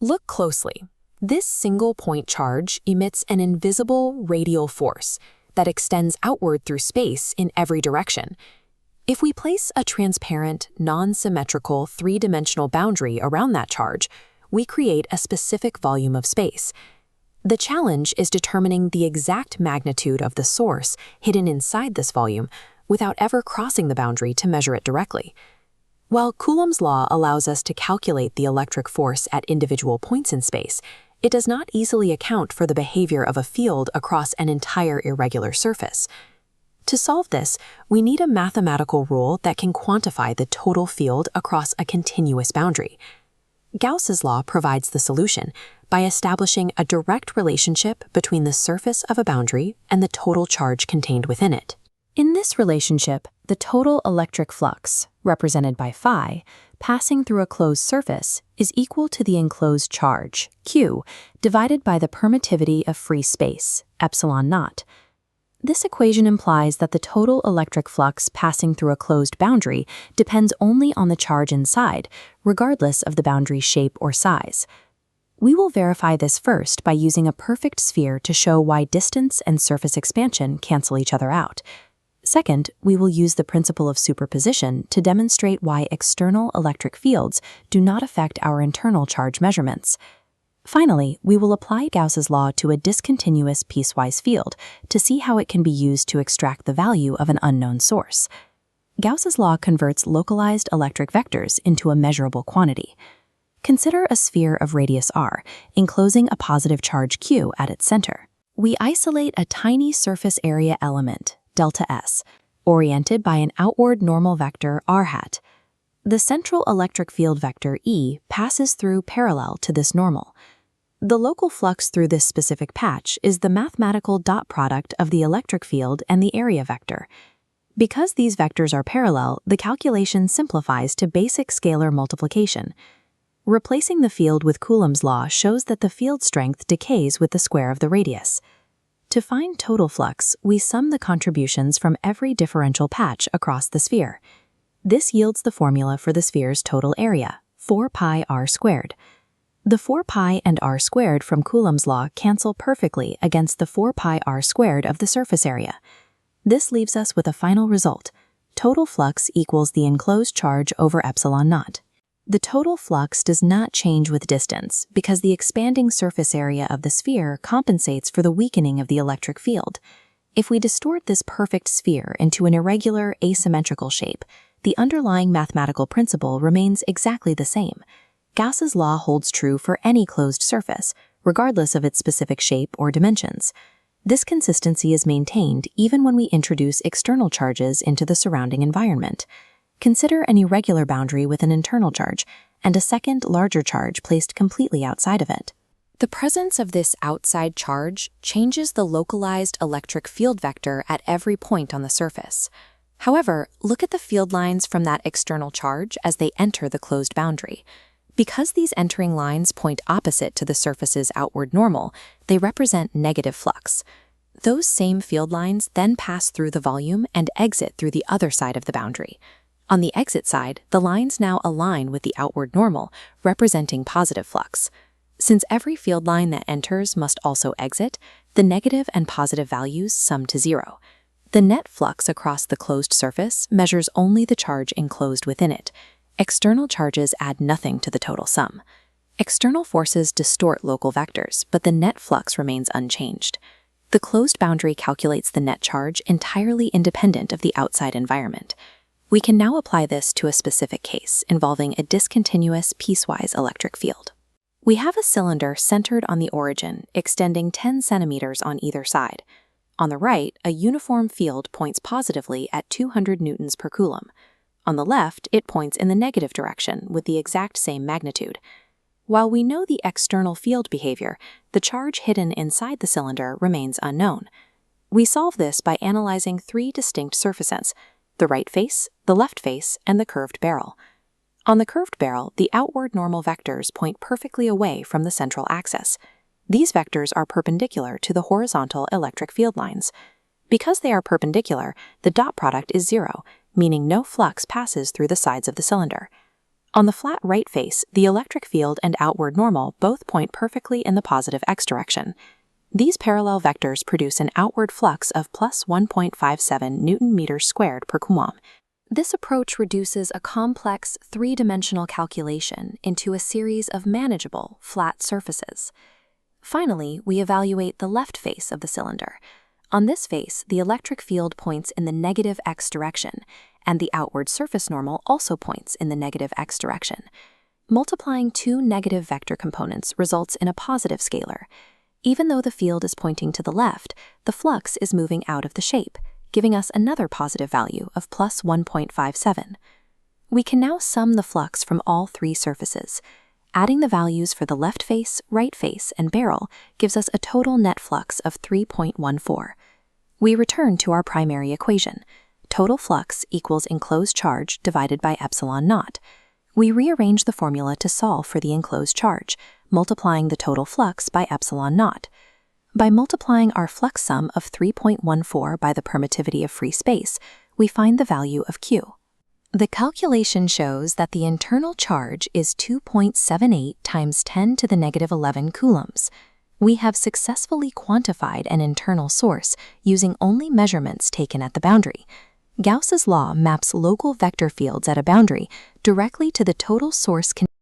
Look closely. This single point charge emits an invisible radial force that extends outward through space in every direction. If we place a transparent, non-symmetrical, three-dimensional boundary around that charge, we create a specific volume of space. The challenge is determining the exact magnitude of the source hidden inside this volume without ever crossing the boundary to measure it directly. While Coulomb's law allows us to calculate the electric force at individual points in space, it does not easily account for the behavior of a field across an entire irregular surface. To solve this, we need a mathematical rule that can quantify the total field across a continuous boundary. Gauss's law provides the solution by establishing a direct relationship between the surface of a boundary and the total charge contained within it. In this relationship, the total electric flux, represented by phi, passing through a closed surface is equal to the enclosed charge, Q, divided by the permittivity of free space, epsilon naught. This equation implies that the total electric flux passing through a closed boundary depends only on the charge inside, regardless of the boundary's shape or size. We will verify this first by using a perfect sphere to show why distance and surface expansion cancel each other out. Second, we will use the principle of superposition to demonstrate why external electric fields do not affect our internal charge measurements. Finally, we will apply Gauss's law to a discontinuous piecewise field to see how it can be used to extract the value of an unknown source. Gauss's law converts localized electric vectors into a measurable quantity. Consider a sphere of radius r, enclosing a positive charge q at its center. We isolate a tiny surface area element, delta S, oriented by an outward normal vector r hat. The central electric field vector E passes through parallel to this normal. The local flux through this specific patch is the mathematical dot product of the electric field and the area vector. Because these vectors are parallel, the calculation simplifies to basic scalar multiplication. Replacing the field with Coulomb's law shows that the field strength decays with the square of the radius. To find total flux, we sum the contributions from every differential patch across the sphere. This yields the formula for the sphere's total area, 4 pi r squared. The 4 pi and r squared from Coulomb's law cancel perfectly against the 4 pi r squared of the surface area. This leaves us with a final result. Total flux equals the enclosed charge over epsilon naught. The total flux does not change with distance because the expanding surface area of the sphere compensates for the weakening of the electric field. If we distort this perfect sphere into an irregular, asymmetrical shape, the underlying mathematical principle remains exactly the same. Gauss's law holds true for any closed surface, regardless of its specific shape or dimensions. This consistency is maintained even when we introduce external charges into the surrounding environment. Consider an irregular boundary with an internal charge and a second, larger charge placed completely outside of it. The presence of this outside charge changes the localized electric field vector at every point on the surface. However, look at the field lines from that external charge as they enter the closed boundary. Because these entering lines point opposite to the surface's outward normal, they represent negative flux. Those same field lines then pass through the volume and exit through the other side of the boundary. On the exit side, the lines now align with the outward normal, representing positive flux. Since every field line that enters must also exit, the negative and positive values sum to 0. The net flux across the closed surface measures only the charge enclosed within it. External charges add nothing to the total sum. External forces distort local vectors, but the net flux remains unchanged. The closed boundary calculates the net charge entirely independent of the outside environment. We can now apply this to a specific case involving a discontinuous piecewise electric field. We have a cylinder centered on the origin, extending 10 centimeters on either side. On the right, a uniform field points positively at 200 newtons per coulomb. On the left, it points in the negative direction with the exact same magnitude. While we know the external field behavior, the charge hidden inside the cylinder remains unknown. We solve this by analyzing 3 distinct surfaces: the right face, the left face, and the curved barrel. On the curved barrel, the outward normal vectors point perfectly away from the central axis. These vectors are perpendicular to the horizontal electric field lines. Because they are perpendicular, the dot product is 0, meaning no flux passes through the sides of the cylinder. On the flat right face, the electric field and outward normal both point perfectly in the positive x direction. These parallel vectors produce an outward flux of plus 1.57 Newton-meters squared per coulomb. This approach reduces a complex three-dimensional calculation into a series of manageable, flat surfaces. Finally, we evaluate the left face of the cylinder. On this face, the electric field points in the negative x direction, and the outward surface normal also points in the negative x direction. Multiplying two negative vector components results in a positive scalar. Even though the field is pointing to the left, the flux is moving out of the shape, giving us another positive value of plus 1.57. We can now sum the flux from all three surfaces. Adding the values for the left face, right face, and barrel gives us a total net flux of 3.14. We return to our primary equation. Total flux equals enclosed charge divided by epsilon naught. We rearrange the formula to solve for the enclosed charge, multiplying the total flux by epsilon naught. By multiplying our flux sum of 3.14 by the permittivity of free space, we find the value of Q. The calculation shows that the internal charge is 2.78 times 10 to the negative 11 coulombs. We have successfully quantified an internal source using only measurements taken at the boundary. Gauss's law maps local vector fields at a boundary directly to the total source